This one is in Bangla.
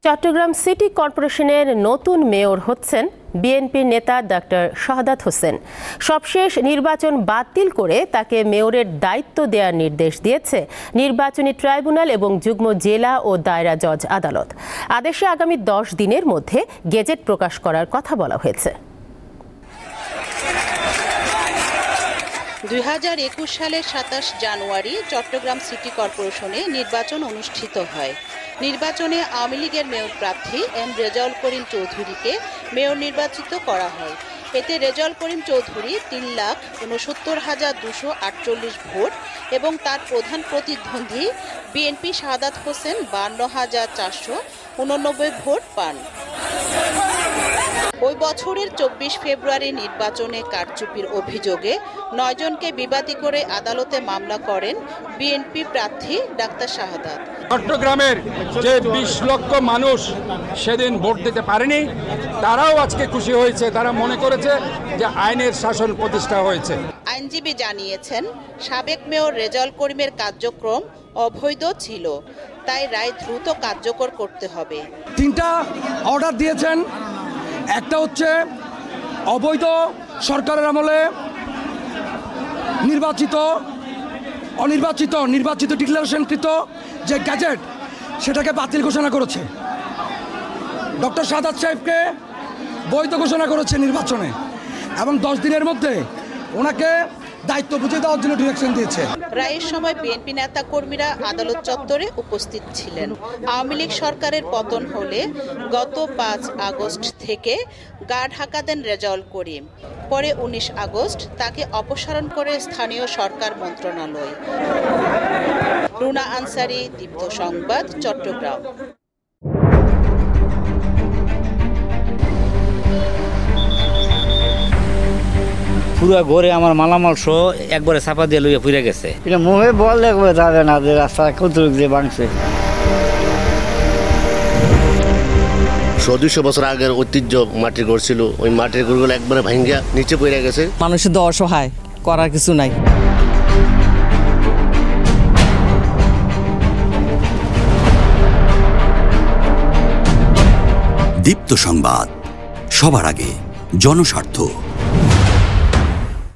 চট্টগ্রাম সিটি কর্পোরেশনের নতুন মেয়র হচ্ছেন বিএনপির নেতা ডক্টর শাহাদাত হোসেন। সবশেষ নির্বাচন বাতিল করে তাকে মেয়রের দায়িত্ব দেওয়ার নির্দেশ দিয়েছে নির্বাচনী ট্রাইব্যুনাল এবং যুগ্ম জেলা ও দায়রা জজ আদালত। আদেশে আগামী 10 দিনের মধ্যে গেজেট প্রকাশ করার কথা বলা হয়েছে। 2021 সালের 27 জানুয়ারি চট্টগ্রাম সিটি কর্পোরেশনে নির্বাচন অনুষ্ঠিত হয়। নির্বাচনে আওয়ামী লীগের মেয়র প্রার্থী এম রেজাউল করিম চৌধুরীকে মেয়র নির্বাচিত করা হয়। এতে রেজাউল করিম চৌধুরী 3,69,248 ভোট এবং তার প্রধান প্রতিদ্বন্দ্বী বিএনপি শাহাদাত হোসেন 52,489 ভোট পান। ওই বছরের 24 ফেব্রুয়ারি নির্বাচনে কারচুপির অভিযোগে 9 জনকে বিবাদী করে আদালতে মামলা করেন বিএনপি প্রার্থী ডাক্তার শাহাদাত। চট্টগ্রামের যে 20 লক্ষ মানুষ সেদিন ভোট দিতে পারেনি, তারাও আজকে খুশি হয়েছে। তারা মনে করেছে যে আইনের শাসন প্রতিষ্ঠা হয়েছে। আইনজীবী জানিয়েছেন, সাবেক মেয়র রেজাউল করিমের কার্যক্রম অবৈধ ছিল, তাই রায় দ্রুত কার্যকর করতে হবে। 3টা অর্ডার দিয়েছেন। একটা হচ্ছে অবৈধ সরকারের আমলে নির্বাচিত ডিক্লারেশনকৃত যে গ্যাজেট সেটাকে বাতিল ঘোষণা করেছে। ডক্টর শাহাদাত সাহেবকে বৈধ ঘোষণা করেছে নির্বাচনে, এবং 10 দিনের মধ্যে ওনাকে দায়িত্ব বুঝিয়ে দেওয়ার জন্য ডিরেকশন দিয়েছে। রায়ের সময় বিএনপি নেতা কর্মীরা আদালত চত্বরে উপস্থিত ছিলেন। আওয়ামী লীগ সরকারের পতন হলে গত 5 আগস্ট থেকে গা ঢাকা দেন রেজাউল করিম। পরে 19 আগস্ট তাকে অপসারণ করে স্থানীয় সরকার মন্ত্রণালয়। রুনা আনসারি, দীপ্ত সংবাদ, চট্টগ্রাম। পুরো ঘরে আমার মালামাল সহ একবারে চাপা দিয়ে লইয়া পুড়ে গেছে। এটা মুখে বললে যাবে না যে রাস্তা কতটুক দিয়ে ভাঙছে। 200 বছর আগের ঐতিহ্য মাটির ঘর ছিল, ওই মাটির ঘরগুলো একবারে ভাঙ্গা নিচে পড়ে গেছে। মানুষের তো অসহায়, করার কিছু নাই। দীপ্ত সংবাদ, সবার আগে, জনস্বার্থ।